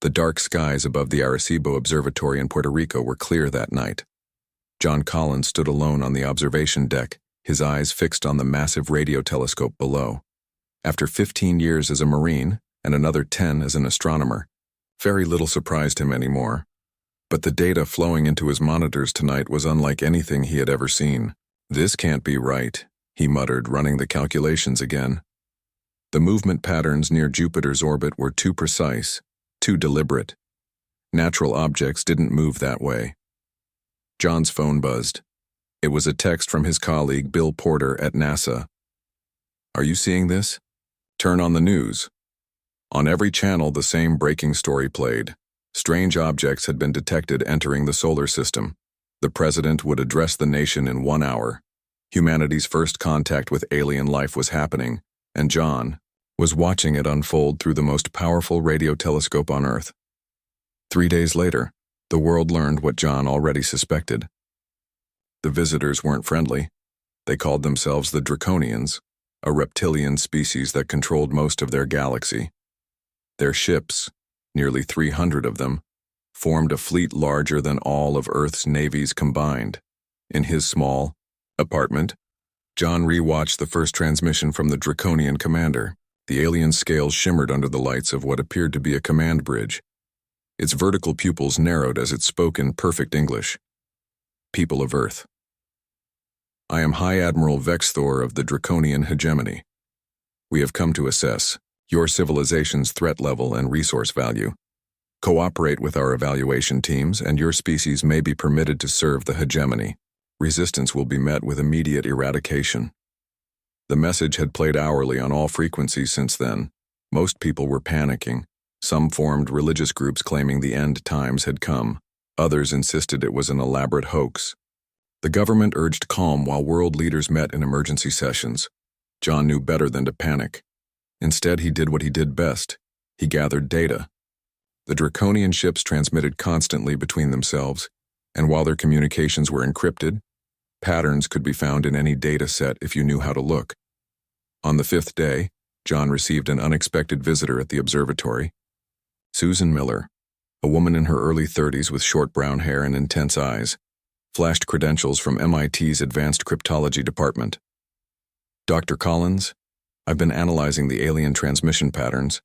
The dark skies above the Arecibo Observatory in Puerto Rico were clear that night. John Collins stood alone on the observation deck, his eyes fixed on the massive radio telescope below. After 15 years as a Marine and another 10 as an astronomer, very little surprised him anymore. But the data flowing into his monitors tonight was unlike anything he had ever seen. "This can't be right," he muttered, running the calculations again. The movement patterns near Jupiter's orbit were too precise, too deliberate. Natural objects didn't move that way. John's phone buzzed. It was a text from his colleague Bill Porter at NASA. "Are you seeing this? Turn on the news." On every channel, the same breaking story played. Strange objects had been detected entering the solar system. The president would address the nation in 1 hour. Humanity's first contact with alien life was happening, and John was watching it unfold through the most powerful radio telescope on Earth. 3 days later, the world learned what John already suspected. The visitors weren't friendly. They called themselves the Draconians, a reptilian species that controlled most of their galaxy. Their ships, nearly 300 of them, formed a fleet larger than all of Earth's navies combined. In his small apartment, John rewatched the first transmission from the Draconian commander. The alien scales shimmered under the lights of what appeared to be a command bridge. Its vertical pupils narrowed as it spoke in perfect English. "People of Earth. I am High Admiral Vexthor of the Draconian hegemony. We have come to assess your civilization's threat level and resource value. Cooperate with our evaluation teams, and your species may be permitted to serve the hegemony. Resistance will be met with immediate eradication." The message had played hourly on all frequencies since then. Most people were panicking. Some formed religious groups claiming the end times had come. Others insisted it was an elaborate hoax. The government urged calm while world leaders met in emergency sessions. John knew better than to panic. Instead, he did what he did best. He gathered data. The Draconian ships transmitted constantly between themselves, and while their communications were encrypted, patterns could be found in any data set if you knew how to look. On the 5th day, John received an unexpected visitor at the observatory. Susan Miller, a woman in her early 30s with short brown hair and intense eyes, flashed credentials from MIT's Advanced Cryptology Department. "Dr. Collins, I've been analyzing the alien transmission patterns.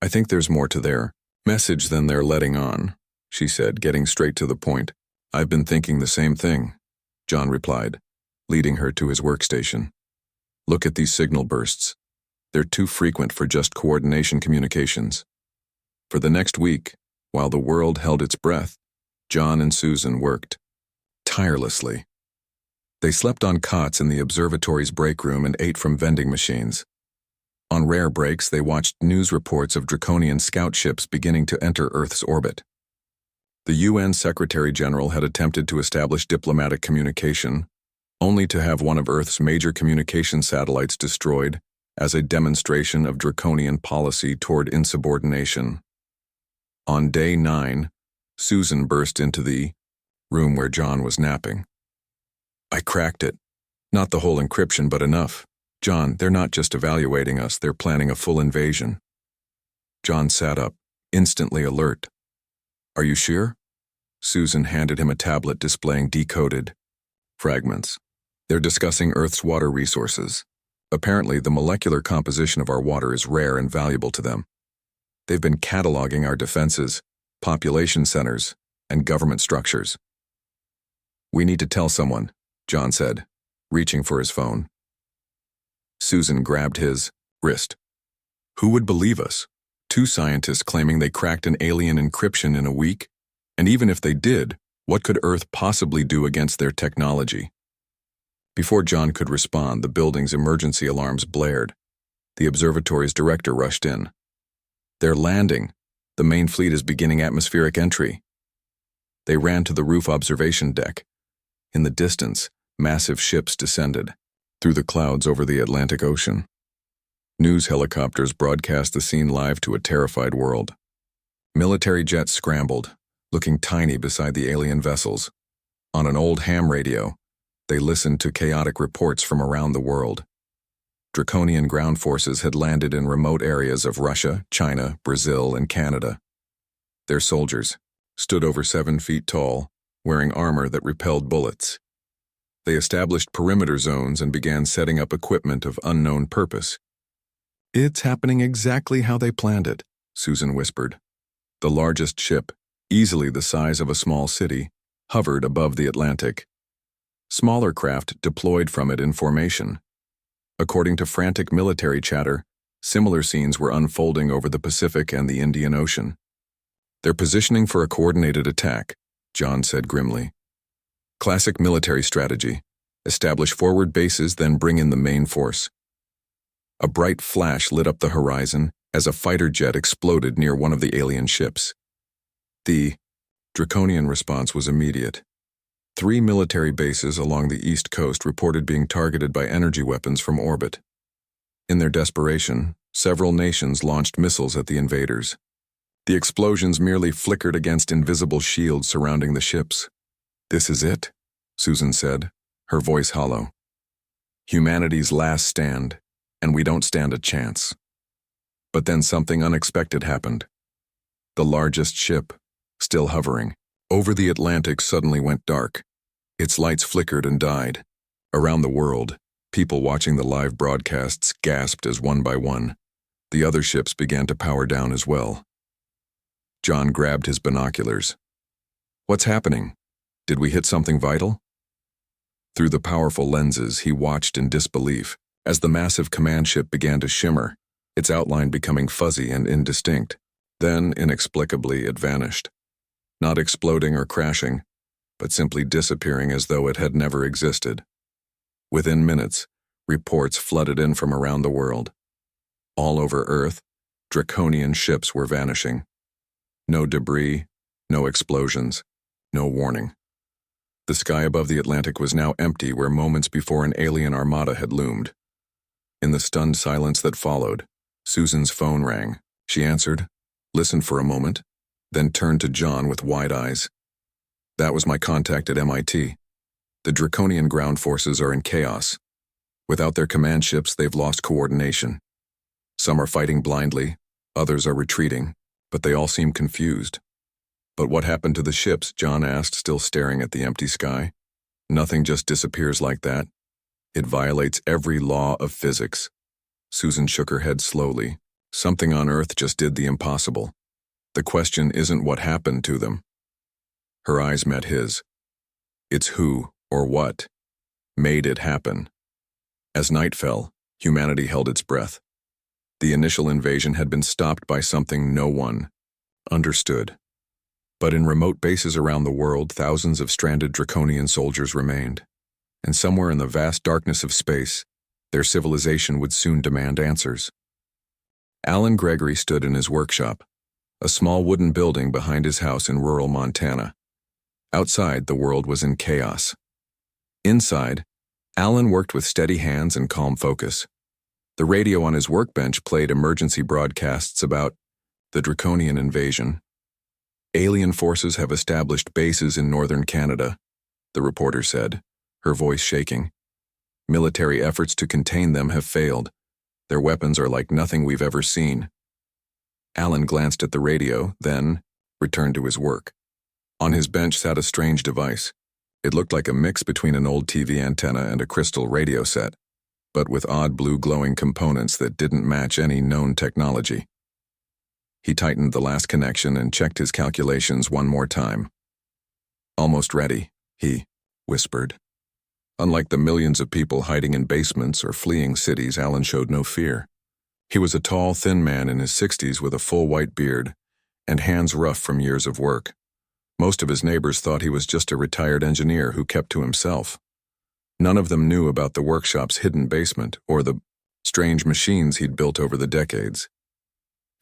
I think there's more to their message than they're letting on," she said, getting straight to the point. "I've been thinking the same thing," John replied, leading her to his workstation. "Look at these signal bursts. They're too frequent for just coordination communications." For the next week, while the world held its breath, John and Susan worked tirelessly. They slept on cots in the observatory's break room and ate from vending machines. On rare breaks, they watched news reports of Draconian scout ships beginning to enter Earth's orbit. The UN Secretary General had attempted to establish diplomatic communication, only to have one of Earth's major communication satellites destroyed as a demonstration of Draconian policy toward insubordination. On day 9, Susan burst into the room where John was napping. "I cracked it. Not the whole encryption, but enough. John, they're not just evaluating us, they're planning a full invasion." John sat up, instantly alert. "Are you sure?" Susan handed him a tablet displaying decoded fragments. "They're discussing Earth's water resources. Apparently, the molecular composition of our water is rare and valuable to them. They've been cataloging our defenses, population centers, and government structures." "We need to tell someone," John said, reaching for his phone. Susan grabbed his wrist. "Who would believe us? 2 scientists claiming they cracked an alien encryption in a week? And even if they did, what could Earth possibly do against their technology?" Before John could respond, the building's emergency alarms blared. The observatory's director rushed in. "They're landing. The main fleet is beginning atmospheric entry." They ran to the roof observation deck. In the distance, massive ships descended through the clouds over the Atlantic Ocean. News helicopters broadcast the scene live to a terrified world. Military jets scrambled, looking tiny beside the alien vessels. On an old ham radio, they listened to chaotic reports from around the world. Draconian ground forces had landed in remote areas of Russia, China, Brazil, and Canada. Their soldiers stood over 7 feet tall, wearing armor that repelled bullets. They established perimeter zones and began setting up equipment of unknown purpose. "It's happening exactly how they planned it," Susan whispered. The largest ship, easily the size of a small city, hovered above the Atlantic. Smaller craft deployed from it in formation. According to frantic military chatter, similar scenes were unfolding over the Pacific and the Indian Ocean. "They're positioning for a coordinated attack," John said grimly. "Classic military strategy. Establish forward bases, then bring in the main force." A bright flash lit up the horizon as a fighter jet exploded near one of the alien ships. The Draconian response was immediate. 3 military bases along the east coast reported being targeted by energy weapons from orbit. In their desperation, several nations launched missiles at the invaders. The explosions merely flickered against invisible shields surrounding the ships. "This is it," Susan said, her voice hollow. "Humanity's last stand, and we don't stand a chance." But then something unexpected happened. The largest ship, still hovering over the Atlantic, suddenly went dark. Its lights flickered and died. Around the world, people watching the live broadcasts gasped as one by one. The other ships began to power down as well. John grabbed his binoculars. "What's happening? Did we hit something vital?" Through the powerful lenses, he watched in disbelief as the massive command ship began to shimmer, its outline becoming fuzzy and indistinct. Then, inexplicably, it vanished. Not exploding or crashing, but simply disappearing as though it had never existed. Within minutes, reports flooded in from around the world. All over Earth, Draconian ships were vanishing. No debris, no explosions, no warning. The sky above the Atlantic was now empty where moments before an alien armada had loomed. In the stunned silence that followed, Susan's phone rang. She answered, listened for a moment, then turned to John with wide eyes. "That was my contact at MIT. The Draconian ground forces are in chaos. Without their command ships, they've lost coordination. Some are fighting blindly, others are retreating, but they all seem confused." "But what happened to the ships?" John asked, still staring at the empty sky. "Nothing just disappears like that. It violates every law of physics." Susan shook her head slowly. "Something on Earth just did the impossible. The question isn't what happened to them." Her eyes met his. "It's who, or what, made it happen." As night fell, humanity held its breath. The initial invasion had been stopped by something no one understood. But in remote bases around the world, thousands of stranded Draconian soldiers remained. And somewhere in the vast darkness of space, their civilization would soon demand answers. Alan Gregory stood in his workshop, a small wooden building behind his house in rural Montana. Outside, the world was in chaos. Inside, Alan worked with steady hands and calm focus. The radio on his workbench played emergency broadcasts about the Draconian invasion. "Alien forces have established bases in northern Canada," the reporter said, her voice shaking. "Military efforts to contain them have failed. Their weapons are like nothing we've ever seen." Alan glanced at the radio, then returned to his work. On his bench sat a strange device. It looked like a mix between an old TV antenna and a crystal radio set, but with odd blue glowing components that didn't match any known technology. He tightened the last connection and checked his calculations one more time. "Almost ready," he whispered. Unlike the millions of people hiding in basements or fleeing cities, Alan showed no fear. He was a tall, thin man in his 60s with a full white beard and hands rough from years of work. Most of his neighbors thought he was just a retired engineer who kept to himself. None of them knew about the workshop's hidden basement or the strange machines he'd built over the decades.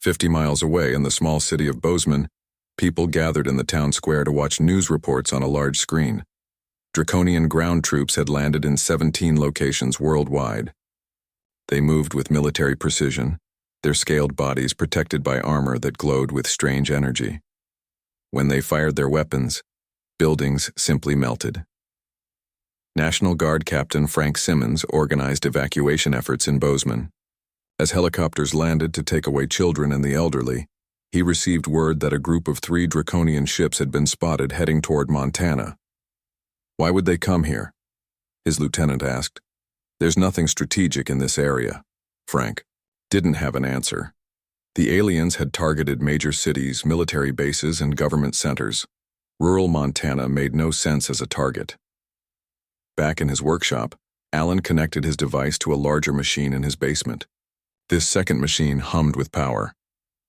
50 miles away in the small city of Bozeman, people gathered in the town square to watch news reports on a large screen. Draconian ground troops had landed in 17 locations worldwide. They moved with military precision, their scaled bodies protected by armor that glowed with strange energy. When they fired their weapons, buildings simply melted. National Guard Captain Frank Simmons organized evacuation efforts in Bozeman. As helicopters landed to take away children and the elderly, He received word that a group of 3 Draconian ships had been spotted heading toward Montana. Why would they come here? His lieutenant asked. There's nothing strategic in this area. Frank didn't have an answer. The aliens had targeted major cities, military bases, and government centers. Rural Montana made no sense as a target. Back in his workshop, Alan connected his device to a larger machine in his basement. This second machine hummed with power.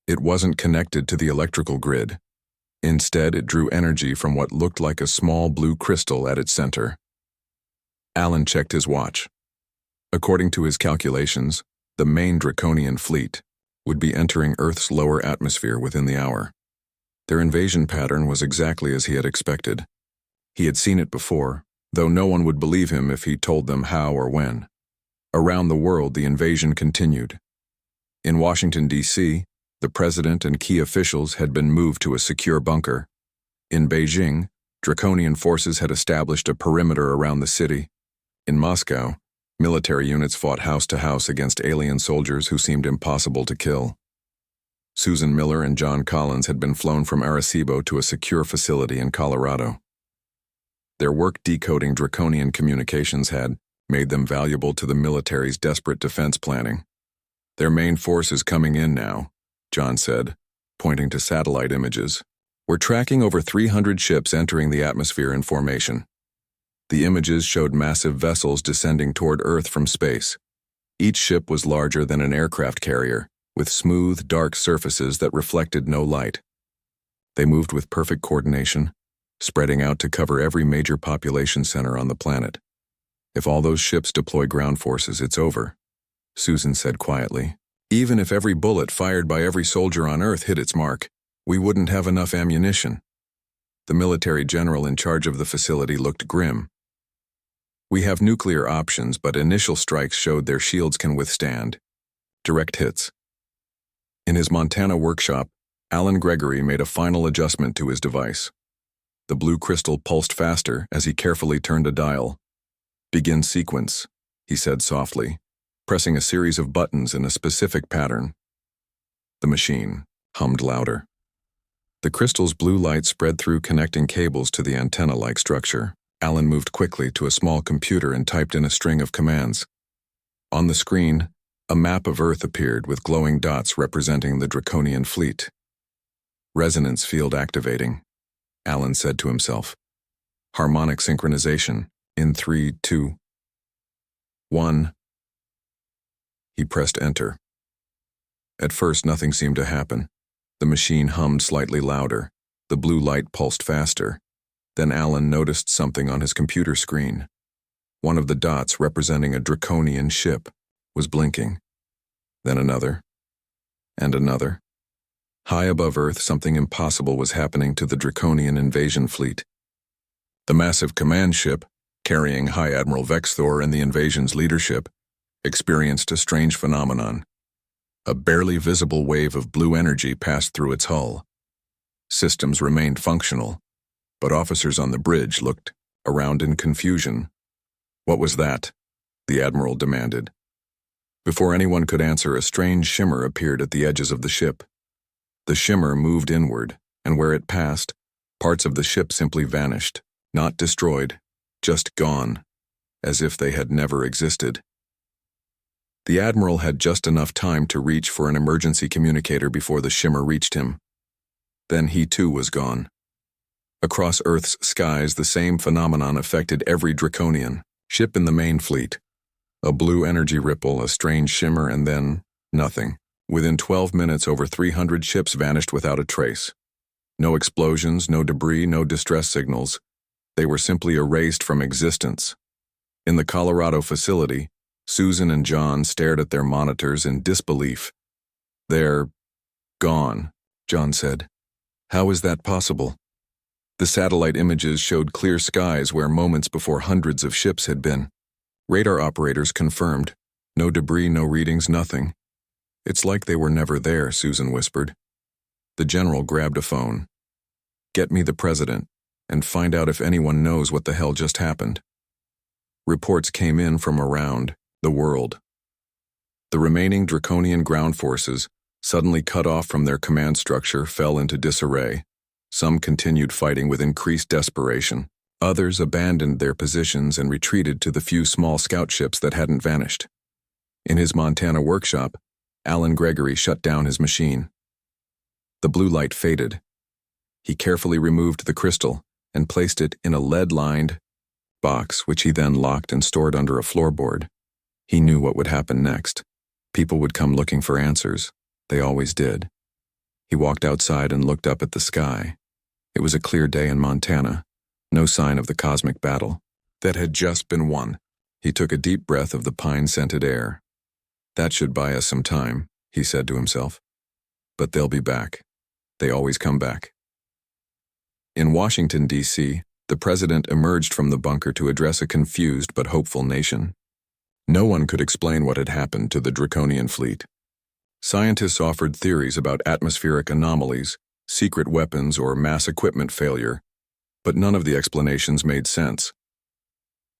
It wasn't connected to the electrical grid. Instead, it drew energy from what looked like a small blue crystal at its center. Alan checked his watch. According to his calculations, the main Draconian fleet would be entering Earth's lower atmosphere within the hour. Their invasion pattern was exactly as he had expected. He had seen it before, though no one would believe him if he told them how or when. Around the world, the invasion continued. In Washington, D.C., the president and key officials had been moved to a secure bunker. In Beijing, Draconian forces had established a perimeter around the city. In Moscow, military units fought house to house against alien soldiers who seemed impossible to kill. Susan Miller and John Collins had been flown from Arecibo to a secure facility in Colorado. Their work decoding Draconian communications had made them valuable to the military's desperate defense planning. Their main force is coming in now, John said, pointing to satellite images. We're tracking over 300 ships entering the atmosphere in formation. The images showed massive vessels descending toward Earth from space. Each ship was larger than an aircraft carrier, with smooth, dark surfaces that reflected no light. They moved with perfect coordination, spreading out to cover every major population center on the planet. If all those ships deploy ground forces, it's over, Susan said quietly. Even if every bullet fired by every soldier on Earth hit its mark, we wouldn't have enough ammunition. The military general in charge of the facility looked grim. We have nuclear options, but initial strikes showed their shields can withstand direct hits. In his Montana workshop, Alan Gregory made a final adjustment to his device. The blue crystal pulsed faster as he carefully turned a dial. Begin sequence, he said softly, pressing a series of buttons in a specific pattern. The machine hummed louder. The crystal's blue light spread through connecting cables to the antenna-like structure. Alan moved quickly to a small computer and typed in a string of commands. On the screen, a map of Earth appeared with glowing dots representing the Draconian fleet. Resonance field activating, Alan said to himself. Harmonic synchronization in 3, 2, 1. He pressed enter. At first, nothing seemed to happen. The machine hummed slightly louder. The blue light pulsed faster. Then Alan noticed something on his computer screen. One of the dots representing a Draconian ship was blinking. Then another. And another. High above Earth, something impossible was happening to the Draconian invasion fleet. The massive command ship, carrying High Admiral Vexthor and the invasion's leadership, experienced a strange phenomenon. A barely visible wave of blue energy passed through its hull. Systems remained functional, but officers on the bridge looked around in confusion. What was that? The Admiral demanded. Before anyone could answer, a strange shimmer appeared at the edges of the ship. The shimmer moved inward, and where it passed, parts of the ship simply vanished, not destroyed, just gone, as if they had never existed. The Admiral had just enough time to reach for an emergency communicator before the shimmer reached him. Then he too was gone. Across Earth's skies, the same phenomenon affected every Draconian ship in the main fleet. A blue energy ripple, a strange shimmer, and then nothing. Within 12 minutes, over 300 ships vanished without a trace. No explosions, no debris, no distress signals. They were simply erased from existence. In the Colorado facility, Susan and John stared at their monitors in disbelief. They're gone, John said. How is that possible? The satellite images showed clear skies where moments before hundreds of ships had been. Radar operators confirmed. No debris, no readings, nothing. It's like they were never there, Susan whispered. The general grabbed a phone. Get me the president, and find out if anyone knows what the hell just happened. Reports came in from around the world. The remaining Draconian ground forces suddenly cut off from their command structure, fell into disarray. Some continued fighting with increased desperation. Others abandoned their positions and retreated to the few small scout ships that hadn't vanished. In his Montana workshop, Alan Gregory shut down his machine. The blue light faded. He carefully removed the crystal and placed it in a lead-lined box, which he then locked and stored under a floorboard. He knew what would happen next. People would come looking for answers. They always did. He walked outside and looked up at the sky. It was a clear day in Montana. No sign of the cosmic battle that had just been won. He took a deep breath of the pine-scented air. That should buy us some time, he said to himself. But they'll be back. They always come back. In Washington, D.C., the president emerged from the bunker to address a confused but hopeful nation. No one could explain what had happened to the Draconian fleet. Scientists offered theories about atmospheric anomalies, secret weapons, or mass equipment failure, but none of the explanations made sense.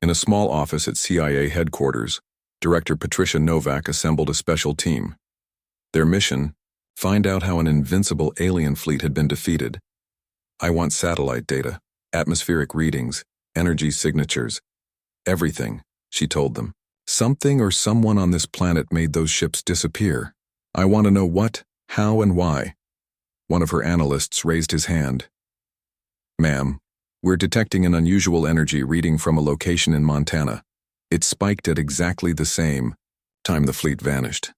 In a small office at CIA headquarters, Director Patricia Novak assembled a special team. Their mission: find out how an invincible alien fleet had been defeated. I want satellite data, atmospheric readings, energy signatures, everything, she told them. Something or someone on this planet made those ships disappear. I want to know what, how, and why. One of her analysts raised his hand. Ma'am, we're detecting an unusual energy reading from a location in Montana. It spiked at exactly the same time the fleet vanished.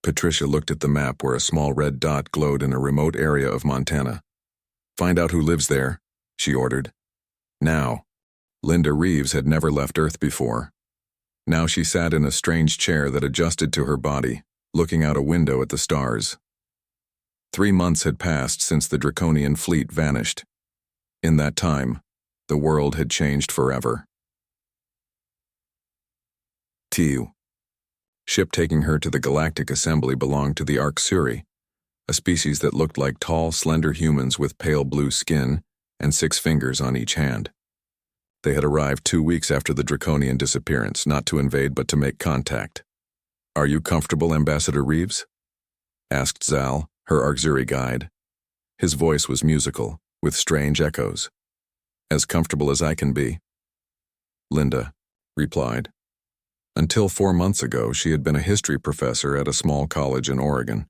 Patricia looked at the map where a small red dot glowed in a remote area of Montana. Find out who lives there, she ordered. Now. Linda Reeves had never left Earth before. Now she sat in a strange chair that adjusted to her body, looking out a window at the stars. 3 months had passed since the Draconian fleet vanished. In that time, the world had changed forever. TU. Ship taking her to the Galactic Assembly belonged to the Arcsuri, a species that looked like tall, slender humans with pale blue skin and 6 fingers on each hand. They had arrived 2 weeks after the Draconian disappearance, not to invade but to make contact. Are you comfortable, Ambassador Reeves? Asked Zal, her Arcsuri guide. His voice was musical, with strange echoes. As comfortable as I can be. Linda replied. Until 4 months ago, she had been a history professor at a small college in Oregon.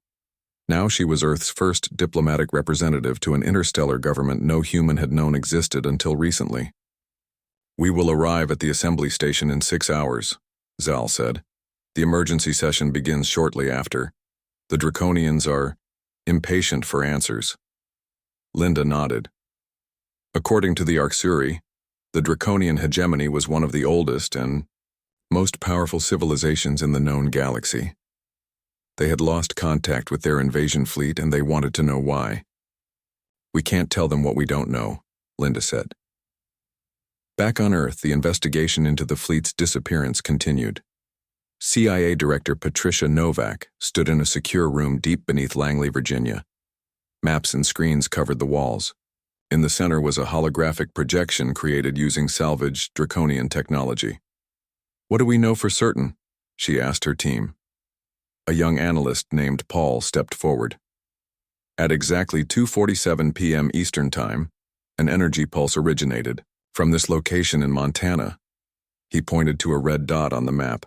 Now she was Earth's first diplomatic representative to an interstellar government no human had known existed until recently. We will arrive at the assembly station in 6 hours, Zal said. The emergency session begins shortly after. The Draconians are impatient for answers. Linda nodded. According to the Arcsuri, the Draconian hegemony was one of the oldest and most powerful civilizations in the known galaxy. They had lost contact with their invasion fleet and they wanted to know why. We can't tell them what we don't know, Linda said. Back on Earth, the investigation into the fleet's disappearance continued. CIA Director Patricia Novak stood in a secure room deep beneath Langley, Virginia. Maps and screens covered the walls. In the center was a holographic projection created using salvaged Draconian technology. What do we know for certain? She asked her team. A young analyst named Paul stepped forward. At exactly 2:47 p.m. Eastern Time, an energy pulse originated from this location in Montana. He pointed to a red dot on the map.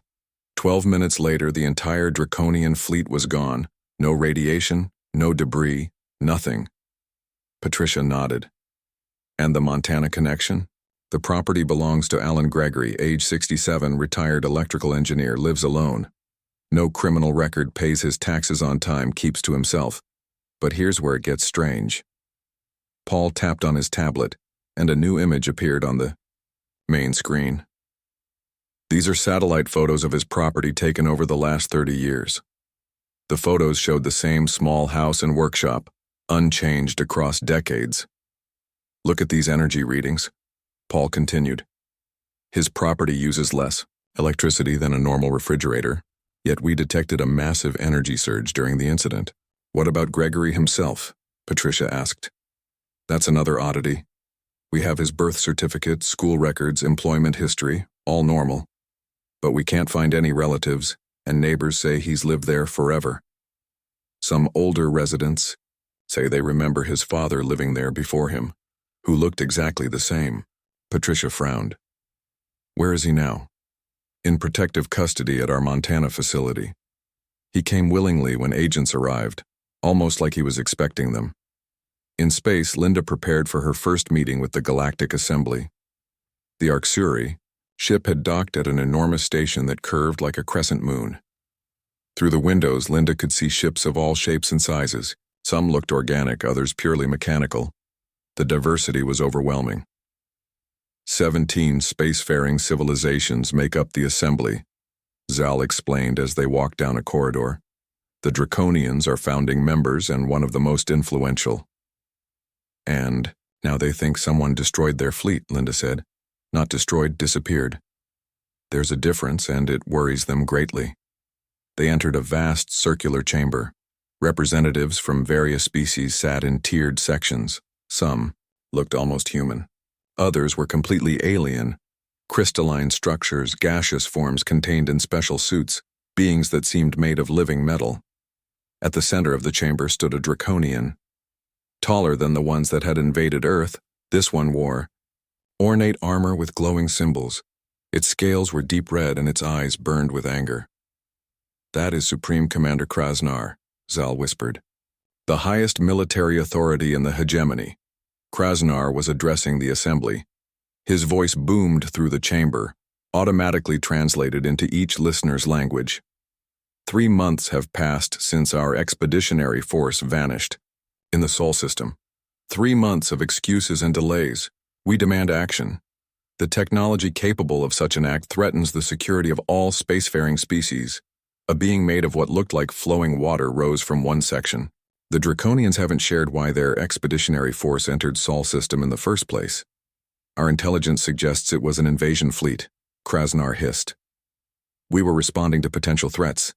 12 minutes later, the entire Draconian fleet was gone. No radiation, no debris, nothing. Patricia nodded. And the Montana connection? The property belongs to Alan Gregory, age 67, retired electrical engineer, lives alone. No criminal record, pays his taxes on time, keeps to himself. But here's where it gets strange. Paul tapped on his tablet, and a new image appeared on the main screen. These are satellite photos of his property taken over the last 30 years. The photos showed the same small house and workshop, unchanged across decades. Look at these energy readings, Paul continued. His property uses less electricity than a normal refrigerator, yet we detected a massive energy surge during the incident. What about Gregory himself? Patricia asked. That's another oddity. We have his birth certificate, school records, employment history, all normal. But we can't find any relatives, and neighbors say he's lived there forever. Some older residents say they remember his father living there before him, who looked exactly the same. Patricia frowned. Where is he now? In protective custody at our Montana facility. He came willingly when agents arrived, almost like he was expecting them. In space, Linda prepared for her first meeting with the Galactic Assembly. The Arcsuri ship had docked at an enormous station that curved like a crescent moon. Through the windows, Linda could see ships of all shapes and sizes. Some looked organic, others purely mechanical. The diversity was overwhelming. 17 spacefaring civilizations make up the assembly, Zal explained as they walked down a corridor. The Draconians are founding members and one of the most influential. And now they think someone destroyed their fleet, Linda said. Not destroyed, disappeared. There's a difference, and it worries them greatly. They entered a vast circular chamber. Representatives from various species sat in tiered sections. Some looked almost human. Others were completely alien. Crystalline structures, gaseous forms contained in special suits, beings that seemed made of living metal. At the center of the chamber stood a Draconian. Taller than the ones that had invaded Earth, this one wore ornate armor with glowing symbols. Its scales were deep red and its eyes burned with anger. That is Supreme Commander Krasnar, Zal whispered. The highest military authority in the hegemony. Krasnar was addressing the assembly. His voice boomed through the chamber, automatically translated into each listener's language. 3 months have passed since our expeditionary force vanished. In the Sol system. 3 months of excuses and delays. We demand action. The technology capable of such an act threatens the security of all spacefaring species. A being made of what looked like flowing water rose from one section. The Draconians haven't shared why their expeditionary force entered Sol system in the first place. Our intelligence suggests it was an invasion fleet, Krasnar hissed. We were responding to potential threats.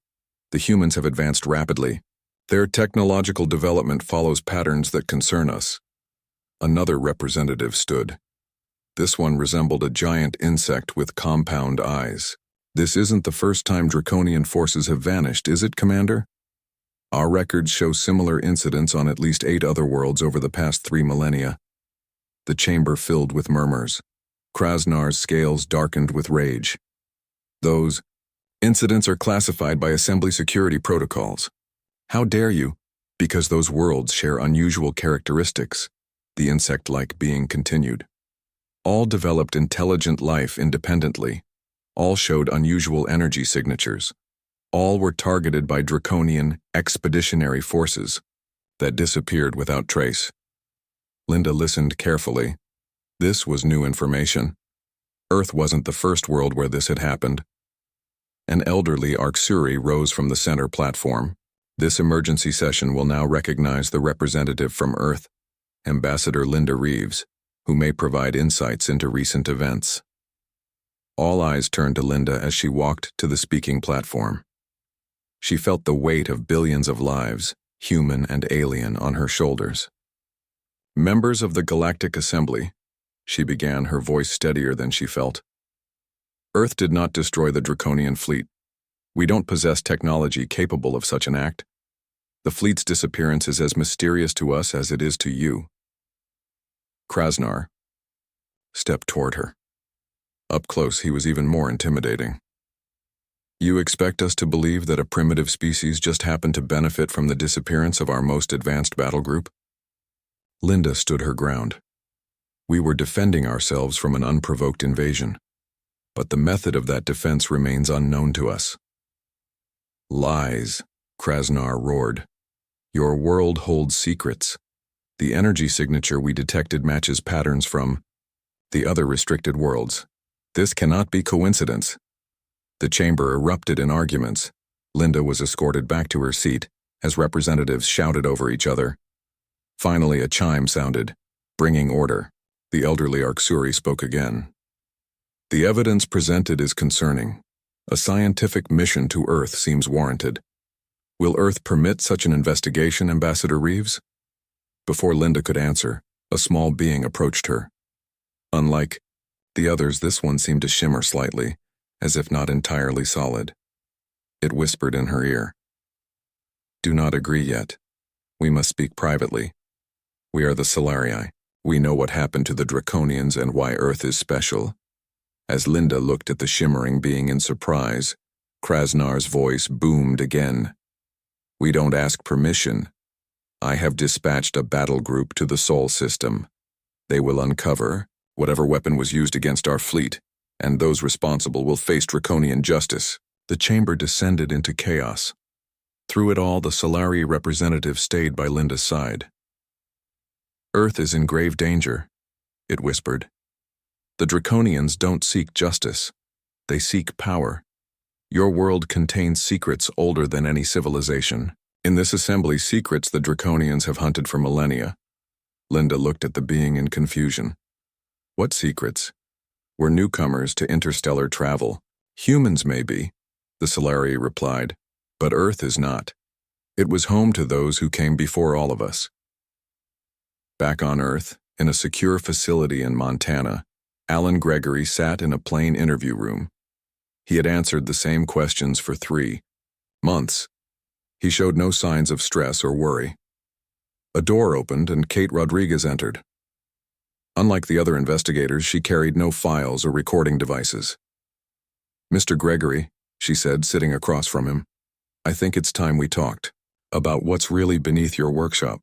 The humans have advanced rapidly. Their technological development follows patterns that concern us. Another representative stood. This one resembled a giant insect with compound eyes. This isn't the first time Draconian forces have vanished, is it, Commander? Our records show similar incidents on at least 8 other worlds over the past 3 millennia. The chamber filled with murmurs. Krasnar's scales darkened with rage. Those incidents are classified by Assembly security protocols. How dare you? Because those worlds share unusual characteristics, the insect-like being continued. All developed intelligent life independently. All showed unusual energy signatures. All were targeted by Draconian expeditionary forces that disappeared without trace. Linda listened carefully. This was new information. Earth wasn't the first world where this had happened. An elderly Arcsuri rose from the center platform. This emergency session will now recognize the representative from Earth, Ambassador Linda Reeves, who may provide insights into recent events. All eyes turned to Linda as she walked to the speaking platform. She felt the weight of billions of lives, human and alien, on her shoulders. Members of the Galactic Assembly, she began, her voice steadier than she felt. Earth did not destroy the Draconian fleet. We don't possess technology capable of such an act. The fleet's disappearance is as mysterious to us as it is to you. Krasnar stepped toward her. Up close, he was even more intimidating. You expect us to believe that a primitive species just happened to benefit from the disappearance of our most advanced battle group? Linda stood her ground. We were defending ourselves from an unprovoked invasion, but the method of that defense remains unknown to us. Lies, Krasnar roared. Your world holds secrets. The energy signature we detected matches patterns from the other restricted worlds. This cannot be coincidence. The chamber erupted in arguments. Linda was escorted back to her seat as representatives shouted over each other. Finally, a chime sounded, bringing order. The elderly Arcsuri spoke again. The evidence presented is concerning. A scientific mission to Earth seems warranted. Will Earth permit such an investigation, Ambassador Reeves? Before Linda could answer, a small being approached her. Unlike the others, this one seemed to shimmer slightly, as if not entirely solid. It whispered in her ear. Do not agree yet. We must speak privately. We are the Solarii. We know what happened to the Draconians and why Earth is special. As Linda looked at the shimmering being in surprise, Krasnar's voice boomed again. We don't ask permission. I have dispatched a battle group to the Sol system. They will uncover whatever weapon was used against our fleet, and those responsible will face Draconian justice. The chamber descended into chaos. Through it all, the Solarii representative stayed by Linda's side. Earth is in grave danger, it whispered. The Draconians don't seek justice. They seek power. Your world contains secrets older than any civilization. In this assembly, secrets the Draconians have hunted for millennia. Linda looked at the being in confusion. What secrets? We're newcomers to interstellar travel. Humans may be, the Solarii replied, but Earth is not. It was home to those who came before all of us. Back on Earth, in a secure facility in Montana, Alan Gregory sat in a plain interview room. He had answered the same questions for 3 months. He showed no signs of stress or worry. A door opened and Kate Rodriguez entered. Unlike the other investigators, she carried no files or recording devices. Mr. Gregory, she said, sitting across from him, I think it's time we talked about what's really beneath your workshop.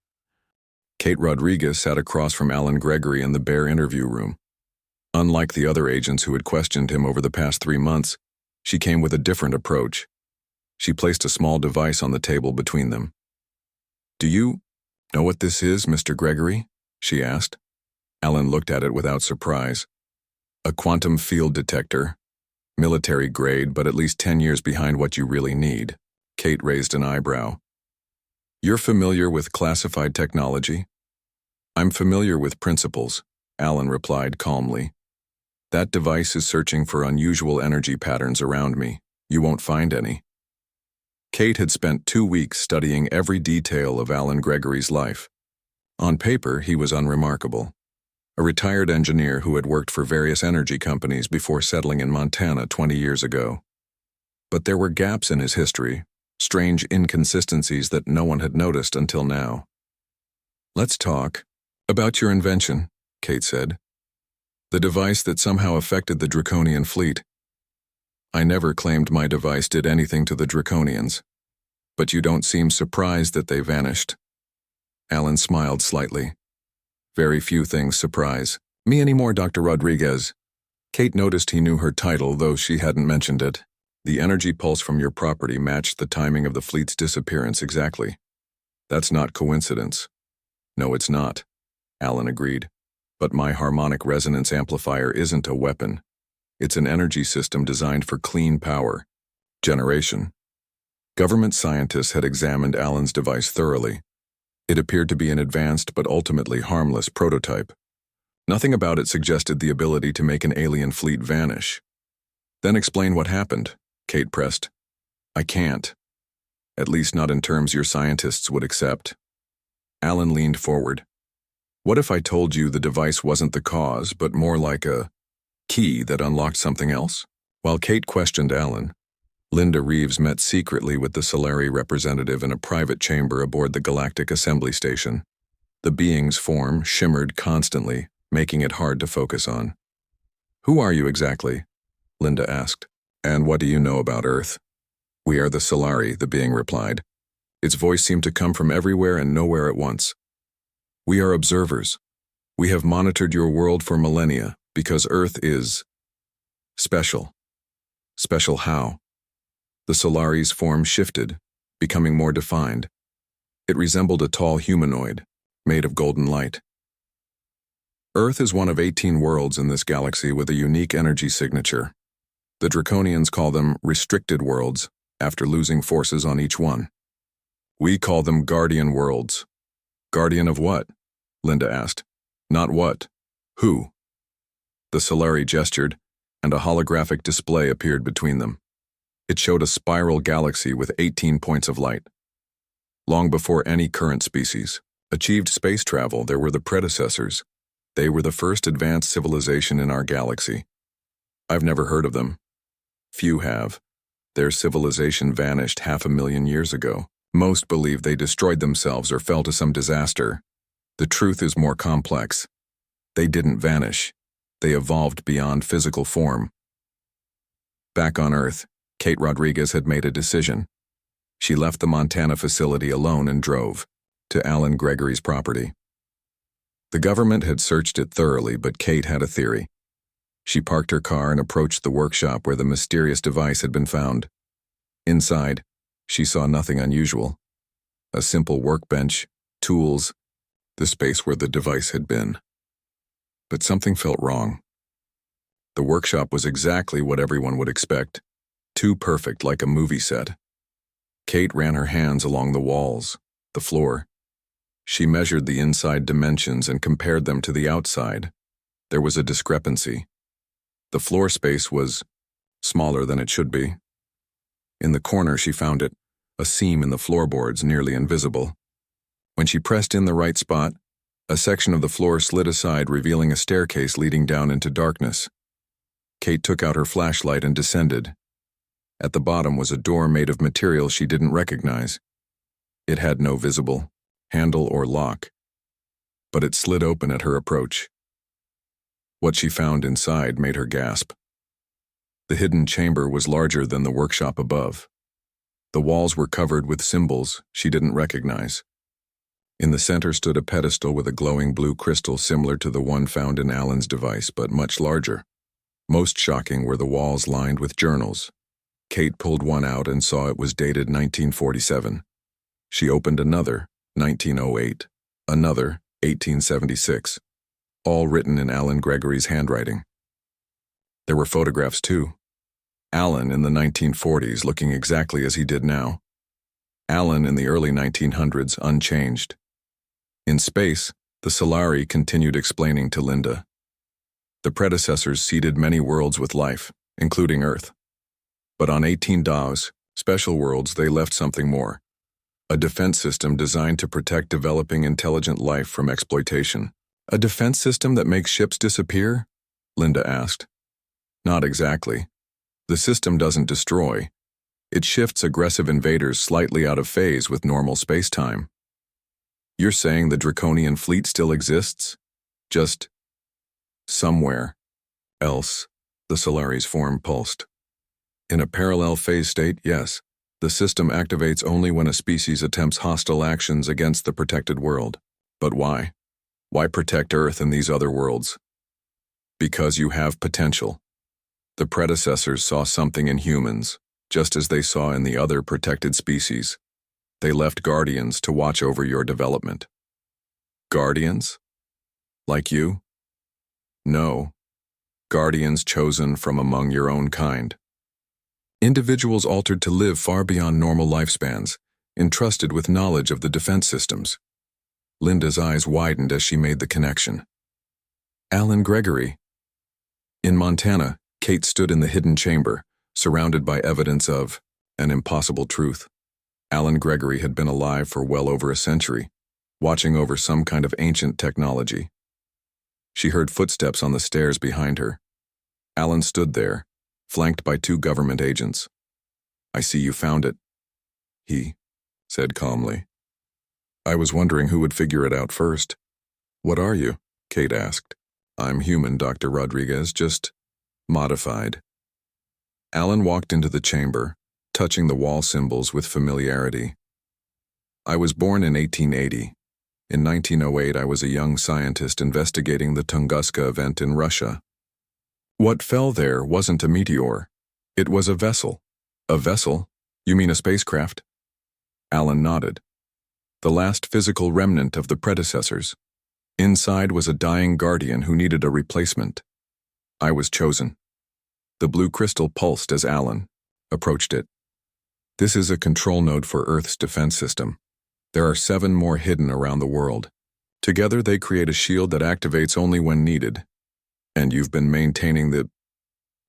Kate Rodriguez sat across from Alan Gregory in the bare interview room. Unlike the other agents who had questioned him over the past 3 months, she came with a different approach. She placed a small device on the table between them. Do you know what this is, Mr. Gregory? She asked. Alan looked at it without surprise. A quantum field detector. Military grade, but at least 10 years behind what you really need. Kate raised an eyebrow. You're familiar with classified technology? I'm familiar with principles, Alan replied calmly. That device is searching for unusual energy patterns around me. You won't find any. Kate had spent 2 weeks studying every detail of Alan Gregory's life. On paper, he was unremarkable. A retired engineer who had worked for various energy companies before settling in Montana 20 years ago. But there were gaps in his history, strange inconsistencies that no one had noticed until now. Let's talk about your invention, Kate said. The device that somehow affected the Draconian fleet. I never claimed my device did anything to the Draconians, but you don't seem surprised that they vanished. Alan smiled slightly. Very few things surprise me anymore, Dr. Rodriguez. Kate noticed he knew her title, though she hadn't mentioned it. The energy pulse from your property matched the timing of the fleet's disappearance exactly. That's not coincidence. No, it's not, Alan agreed. But my harmonic resonance amplifier isn't a weapon. It's an energy system designed for clean power generation. Government scientists had examined Alan's device thoroughly. It appeared to be an advanced but ultimately harmless prototype. Nothing about it suggested the ability to make an alien fleet vanish. Then explain what happened, Kate pressed. I can't. At least not in terms your scientists would accept. Alan leaned forward. What if I told you the device wasn't the cause, but more like a key that unlocked something else? While Kate questioned Alan, Linda Reeves met secretly with the Solarii representative in a private chamber aboard the Galactic Assembly Station. The being's form shimmered constantly, making it hard to focus on. Who are you exactly? Linda asked. And what do you know about Earth? We are the Solarii, the being replied. Its voice seemed to come from everywhere and nowhere at once. We are observers. We have monitored your world for millennia because Earth is special. Special how? The Solari's form shifted, becoming more defined. It resembled a tall humanoid, made of golden light. Earth is one of 18 worlds in this galaxy with a unique energy signature. The Draconians call them restricted worlds, after losing forces on each one. We call them guardian worlds. Guardian of what? Linda asked. Not what. Who? The Solarii gestured, and a holographic display appeared between them. It showed a spiral galaxy with 18 points of light. Long before any current species achieved space travel, there were the predecessors. They were the first advanced civilization in our galaxy. I've never heard of them. Few have. Their civilization vanished 500,000 years ago. Most believe they destroyed themselves or fell to some disaster. The truth is more complex. They didn't vanish. They evolved beyond physical form. Back on Earth, Kate Rodriguez had made a decision. She left the Montana facility alone and drove to Alan Gregory's property. The government had searched it thoroughly, but Kate had a theory. She parked her car and approached the workshop where the mysterious device had been found. Inside, she saw nothing unusual. A simple workbench, tools, the space where the device had been. But something felt wrong. The workshop was exactly what everyone would expect, too perfect, like a movie set. Kate ran her hands along the walls, the floor. She measured the inside dimensions and compared them to the outside. There was a discrepancy. The floor space was smaller than it should be. In the corner she found it, a seam in the floorboards nearly invisible. When she pressed in the right spot, a section of the floor slid aside, revealing a staircase leading down into darkness. Kate took out her flashlight and descended. At the bottom was a door made of material she didn't recognize. It had no visible handle or lock, but it slid open at her approach. What she found inside made her gasp. The hidden chamber was larger than the workshop above. The walls were covered with symbols she didn't recognize. In the center stood a pedestal with a glowing blue crystal similar to the one found in Alan's device, but much larger. Most shocking were the walls lined with journals. Kate pulled one out and saw it was dated 1947. She opened another, 1908, another, 1876, all written in Alan Gregory's handwriting. There were photographs too. Alan in the 1940s looking exactly as he did now. Alan in the early 1900s unchanged. In space, the Solari continued explaining to Linda. The predecessors seeded many worlds with life, including Earth. But on 18 DAOs, special worlds, they left something more. A defense system designed to protect developing intelligent life from exploitation. A defense system that makes ships disappear? Linda asked. Not exactly. The system doesn't destroy. It shifts aggressive invaders slightly out of phase with normal space-time. You're saying the Draconian fleet still exists? Just somewhere else, the Solari's form pulsed. In a parallel phase state, yes. The system activates only when a species attempts hostile actions against the protected world. But why? Why protect Earth and these other worlds? Because you have potential. The predecessors saw something in humans, just as they saw in the other protected species. They left guardians to watch over your development. Guardians? Like you? No. Guardians chosen from among your own kind. Individuals altered to live far beyond normal lifespans, entrusted with knowledge of the defense systems. Linda's eyes widened as she made the connection. Alan Gregory. In Montana, Kate stood in the hidden chamber, surrounded by evidence of an impossible truth. Alan Gregory had been alive for well over a century, watching over some kind of ancient technology. She heard footsteps on the stairs behind her. Alan stood there, flanked by 2 government agents. I see you found it, he said calmly. I was wondering who would figure it out first. What are you? Kate asked. I'm human, Dr. Rodriguez, just modified. Alan walked into the chamber, touching the wall symbols with familiarity. I was born in 1880. In 1908, I was a young scientist investigating the Tunguska event in Russia. What fell there wasn't a meteor. It was a vessel. A vessel? You mean a spacecraft? Alan nodded. The last physical remnant of the predecessors. Inside was a dying guardian who needed a replacement. I was chosen. The blue crystal pulsed as Alan approached it. This is a control node for Earth's defense system. There are 7 more hidden around the world. Together they create a shield that activates only when needed. And you've been maintaining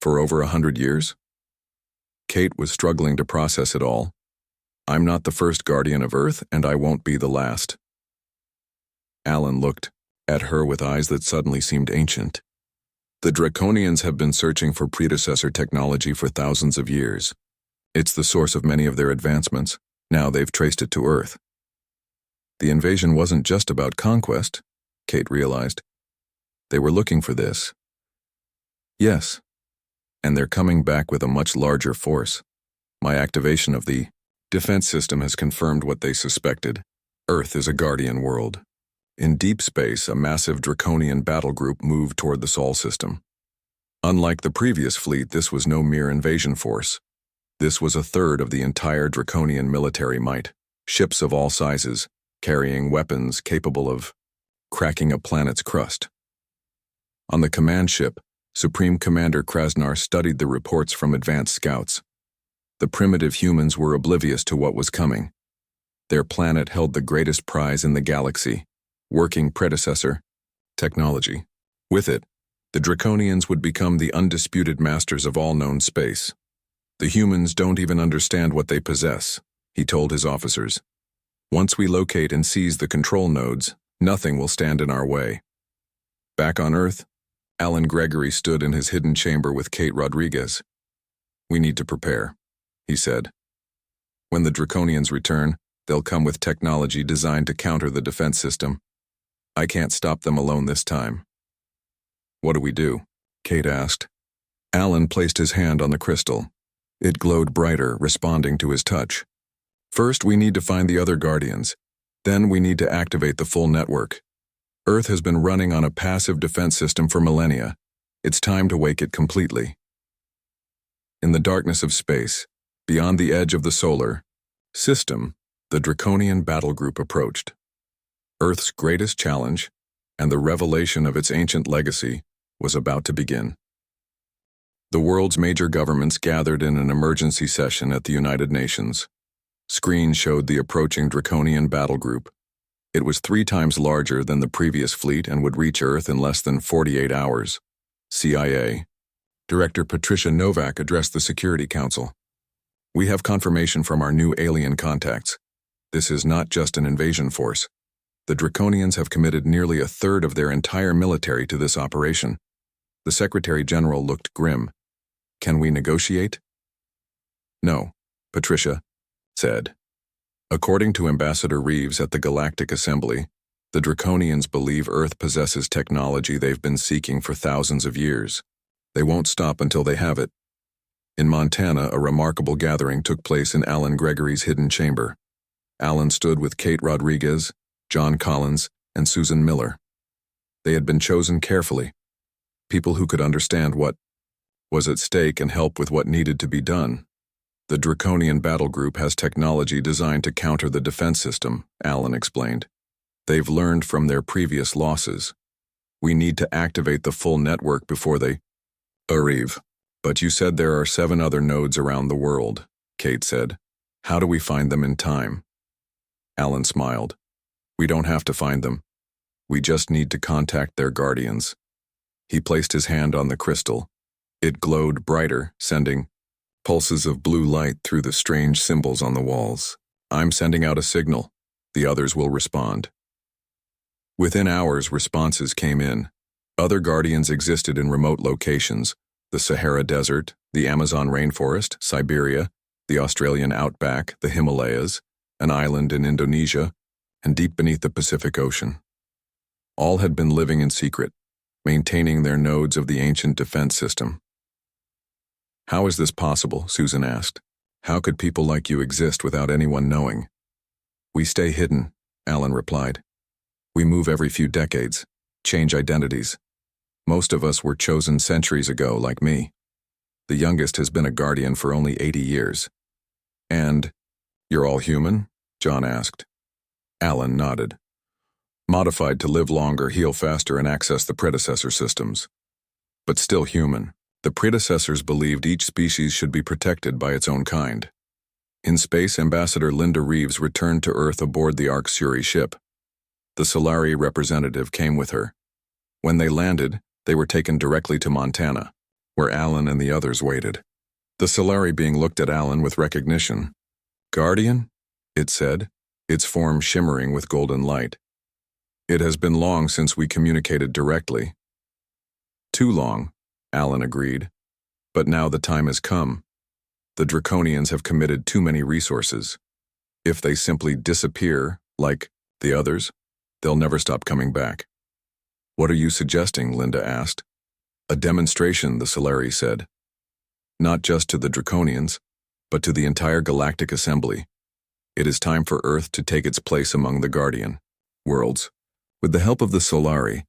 for over 100 years? Kate was struggling to process it all. I'm not the first guardian of Earth, and I won't be the last. Alan looked at her with eyes that suddenly seemed ancient. The Draconians have been searching for predecessor technology for thousands of years. It's the source of many of their advancements, Now they've traced it to Earth. The invasion wasn't just about conquest, Kate realized. They were looking for this. Yes, and they're coming back with a much larger force. My activation of the defense system has confirmed what they suspected. Earth is a guardian world. In deep space, a massive Draconian battle group moved toward the Sol system. Unlike the previous fleet, this was no mere invasion force. This was a third of the entire Draconian military might, ships of all sizes, carrying weapons capable of cracking a planet's crust. On the command ship, Supreme Commander Krasnar studied the reports from advanced scouts. The primitive humans were oblivious to what was coming. Their planet held the greatest prize in the galaxy, working predecessor technology. With it, the Draconians would become the undisputed masters of all known space. The humans don't even understand what they possess, he told his officers. Once we locate and seize the control nodes, nothing will stand in our way. Back on Earth, Alan Gregory stood in his hidden chamber with Kate Rodriguez. We need to prepare, he said. When the Draconians return, they'll come with technology designed to counter the defense system. I can't stop them alone this time. What do we do? Kate asked. Alan placed his hand on the crystal. It glowed brighter, responding to his touch. First, we need to find the other Guardians. Then we need to activate the full network. Earth has been running on a passive defense system for millennia. It's time to wake it completely. In the darkness of space, beyond the edge of the solar system, the Draconian battle group approached. Earth's greatest challenge, and the revelation of its ancient legacy, was about to begin. The world's major governments gathered in an emergency session at the United Nations. Screens showed the approaching Draconian battle group. It was 3 times larger than the previous fleet and would reach Earth in less than 48 hours. CIA Director Patricia Novak addressed the Security Council. We have confirmation from our new alien contacts. This is not just an invasion force. The Draconians have committed nearly a third of their entire military to this operation. The Secretary General looked grim. Can we negotiate? No, Patricia said. According to Ambassador Reeves at the Galactic Assembly, the Draconians believe Earth possesses technology they've been seeking for thousands of years. They won't stop until they have it. In Montana, a remarkable gathering took place in Alan Gregory's hidden chamber. Alan stood with Kate Rodriguez, John Collins, and Susan Miller. They had been chosen carefully. People who could understand what was at stake and help with what needed to be done. The Draconian battle group has technology designed to counter the defense system, Alan explained. They've learned from their previous losses. We need to activate the full network before they arrive. But you said there are 7 other nodes around the world, Kate said. How do we find them in time? Alan smiled. We don't have to find them. We just need to contact their guardians. He placed his hand on the crystal. It glowed brighter, sending pulses of blue light through the strange symbols on the walls. I'm sending out a signal. The others will respond. Within hours, responses came in. Other guardians existed in remote locations: the Sahara Desert, the Amazon rainforest, Siberia, the Australian outback, the Himalayas, an island in Indonesia, and deep beneath the Pacific Ocean. All had been living in secret, maintaining their nodes of the ancient defense system. How is this possible? Susan asked. How could people like you exist without anyone knowing? We stay hidden, Alan replied. We move every few decades, change identities. Most of us were chosen centuries ago, like me. The youngest has been a guardian for only 80 years. And, you're all human? John asked. Alan nodded. Modified to live longer, heal faster, and access the predecessor systems. But still human. The predecessors believed each species should be protected by its own kind. In space, Ambassador Linda Reeves returned to Earth aboard the Arcturi ship. The Solari representative came with her. When they landed, they were taken directly to Montana, where Alan and the others waited. The Solari being looked at Alan with recognition. Guardian? It said, its form shimmering with golden light. It has been long since we communicated directly. Too long, Alan agreed. But now the time has come. The Draconians have committed too many resources. If they simply disappear, like the others, they'll never stop coming back. What are you suggesting? Linda asked. A demonstration, the Solari said. Not just to the Draconians, but to the entire Galactic Assembly. It is time for Earth to take its place among the Guardian worlds. With the help of the Solari,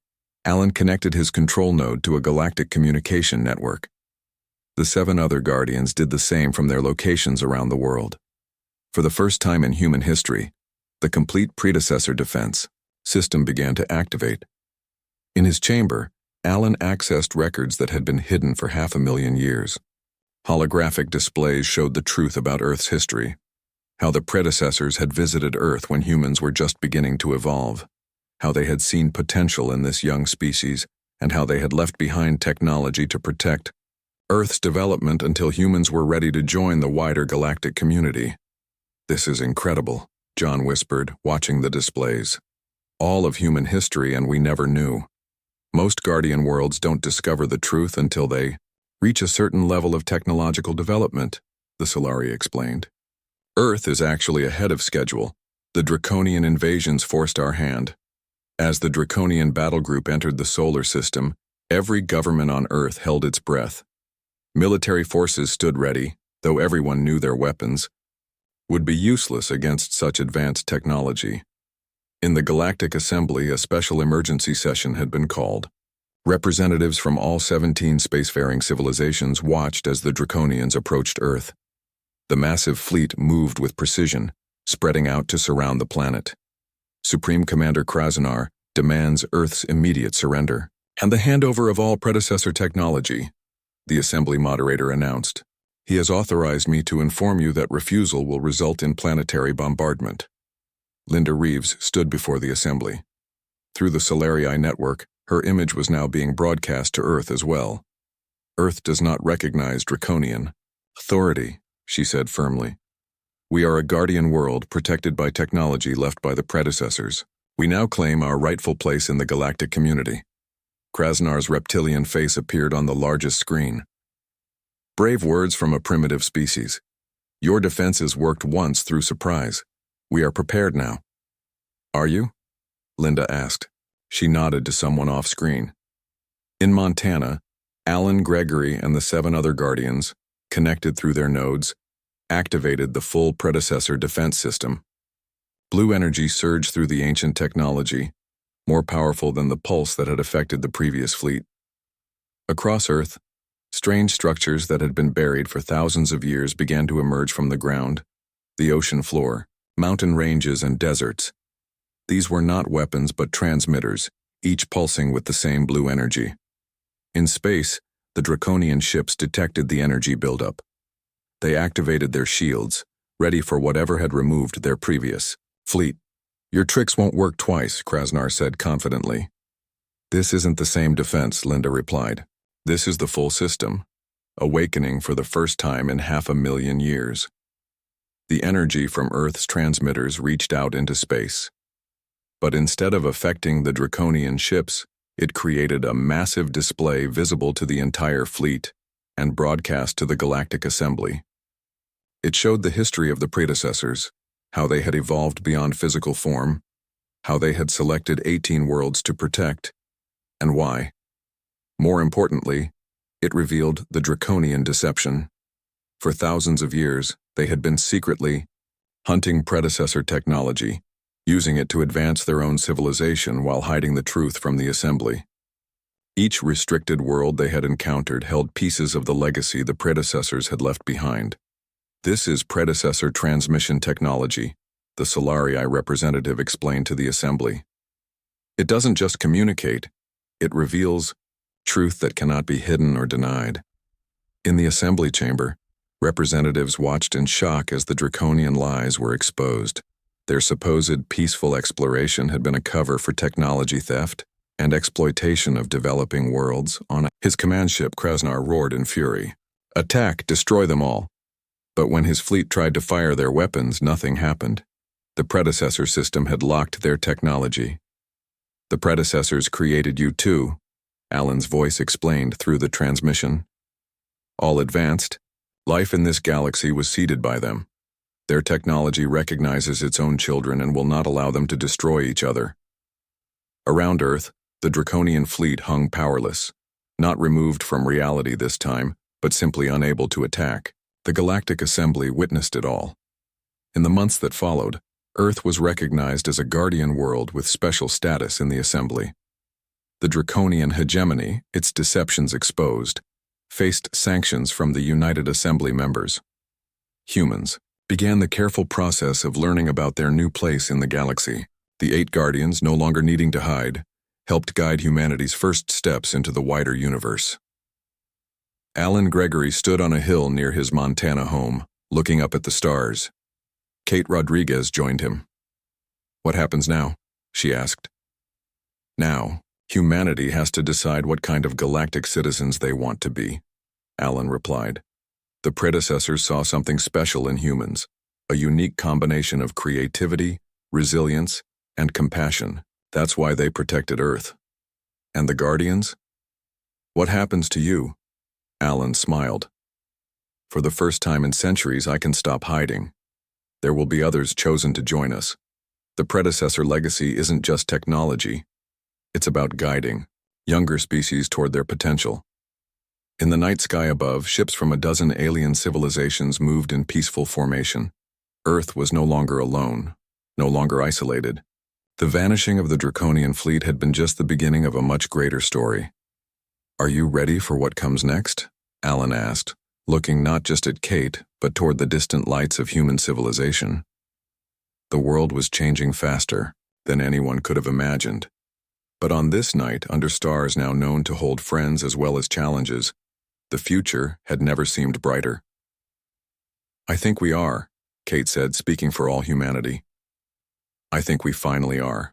Alan connected his control node to a galactic communication network. The 7 other Guardians did the same from their locations around the world. For the first time in human history, the complete predecessor defense system began to activate. In his chamber, Alan accessed records that had been hidden for 500,000 years. Holographic displays showed the truth about Earth's history, how the predecessors had visited Earth when humans were just beginning to evolve, how they had seen potential in this young species, and how they had left behind technology to protect Earth's development until humans were ready to join the wider galactic community. This is incredible, John whispered, watching the displays. All of human history, and we never knew. Most Guardian worlds don't discover the truth until they reach a certain level of technological development, the Solari explained. Earth is actually ahead of schedule. The Draconian invasions forced our hand. As the Draconian battle group entered the solar system, every government on Earth held its breath. Military forces stood ready, though everyone knew their weapons would be useless against such advanced technology. In the Galactic Assembly, a special emergency session had been called. Representatives from all 17 spacefaring civilizations watched as the Draconians approached Earth. The massive fleet moved with precision, spreading out to surround the planet. Supreme Commander Krasnar demands Earth's immediate surrender and the handover of all predecessor technology, the Assembly moderator announced. He has authorized me to inform you that refusal will result in planetary bombardment. Linda Reeves stood before the Assembly. Through the Solari network, her image was now being broadcast to Earth as well. Earth does not recognize Draconian authority, she said firmly. We are a guardian world protected by technology left by the predecessors. We now claim our rightful place in the galactic community. Krasnar's reptilian face appeared on the largest screen. Brave words from a primitive species. Your defenses worked once through surprise. We are prepared now. Are you? Linda asked. She nodded to someone off-screen. In Montana, Alan, Gregory, and the 7 other Guardians, connected through their nodes, activated the full predecessor defense system. Blue energy surged through the ancient technology, more powerful than the pulse that had affected the previous fleet. Across Earth, strange structures that had been buried for thousands of years began to emerge from the ground, the ocean floor, mountain ranges, and deserts. These were not weapons but transmitters, each pulsing with the same blue energy. In space, the Draconian ships detected the energy buildup. They activated their shields, ready for whatever had removed their previous fleet. Your tricks won't work twice, Krasnar said confidently. This isn't the same defense, Linda replied. This is the full system, awakening for the first time in 500,000 years. The energy from Earth's transmitters reached out into space. But instead of affecting the Draconian ships, it created a massive display visible to the entire fleet and broadcast to the Galactic Assembly. It showed the history of the predecessors, how they had evolved beyond physical form, how they had selected 18 worlds to protect, and why. More importantly, it revealed the Draconian deception. For thousands of years, they had been secretly hunting predecessor technology, using it to advance their own civilization while hiding the truth from the Assembly. Each restricted world they had encountered held pieces of the legacy the predecessors had left behind. This is predecessor transmission technology, the Solari representative explained to the Assembly. It doesn't just communicate, it reveals truth that cannot be hidden or denied. In the Assembly chamber, representatives watched in shock as the Draconian lies were exposed. Their supposed peaceful exploration had been a cover for technology theft and exploitation of developing worlds. On his command ship, Krasnar roared in fury. Attack, destroy them all. But when his fleet tried to fire their weapons, nothing happened. The predecessor system had locked their technology. The predecessors created you too, Alan's voice explained through the transmission. All advanced, life in this galaxy was seeded by them. Their technology recognizes its own children and will not allow them to destroy each other. Around Earth, the Draconian fleet hung powerless, not removed from reality this time, but simply unable to attack. The Galactic Assembly witnessed it all. In the months that followed, Earth was recognized as a guardian world with special status in the Assembly. The Draconian hegemony, its deceptions exposed, faced sanctions from the United Assembly members. Humans began the careful process of learning about their new place in the galaxy. The 8 Guardians, no longer needing to hide, helped guide humanity's first steps into the wider universe. Alan Gregory stood on a hill near his Montana home, looking up at the stars. Kate Rodriguez joined him. "What happens now?" she asked. "Now, humanity has to decide what kind of galactic citizens they want to be," Alan replied. "The predecessors saw something special in humans, a unique combination of creativity, resilience, and compassion. That's why they protected Earth. And the Guardians? What happens to you?" Alan smiled. "For the first time in centuries, I can stop hiding. There will be others chosen to join us. The predecessor legacy isn't just technology. It's about guiding younger species toward their potential." In the night sky above, ships from a dozen alien civilizations moved in peaceful formation. Earth was no longer alone, no longer isolated. The vanishing of the Draconian fleet had been just the beginning of a much greater story. "Are you ready for what comes next?" Alan asked, looking not just at Kate, but toward the distant lights of human civilization. The world was changing faster than anyone could have imagined. But on this night, under stars now known to hold friends as well as challenges, the future had never seemed brighter. "I think we are," Kate said, speaking for all humanity. "I think we finally are."